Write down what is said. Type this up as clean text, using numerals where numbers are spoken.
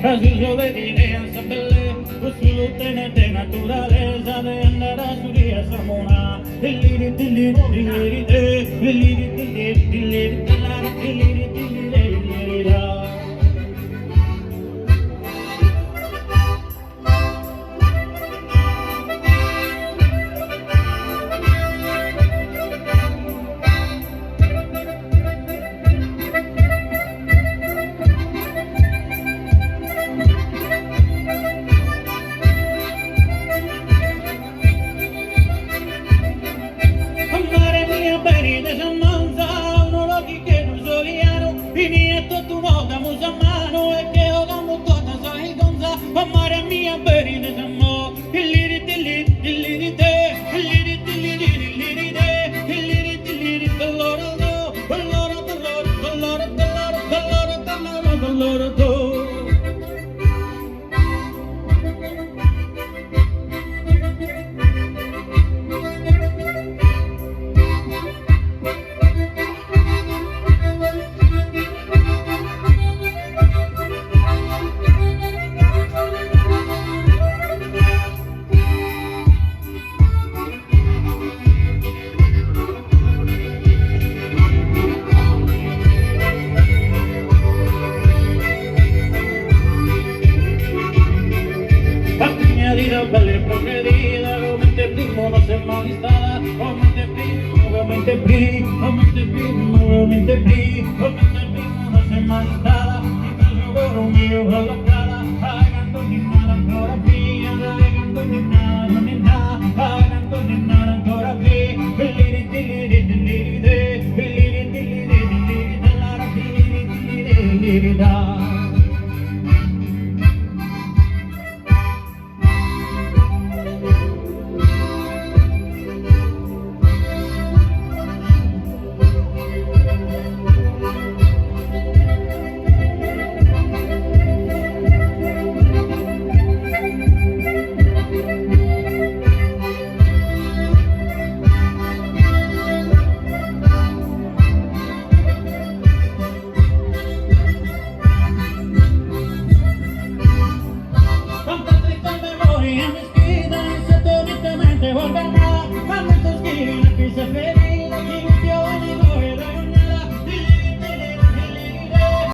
Así yo le diré a Sapele, pues su tenente de naturaleza de andar a su día samona. Vale progredida, aumente primo, no se malestada, aumente primo, aumente primo, aumente primo, aumente primo, aumente primo, no se malestada, y caso por un mío colocada, agando ni nada ancora qui, agando ni nada, ni nada, agando ni nada ancora qui, liri liri liri liri liri liri da. Volverá, momentos que se feliz.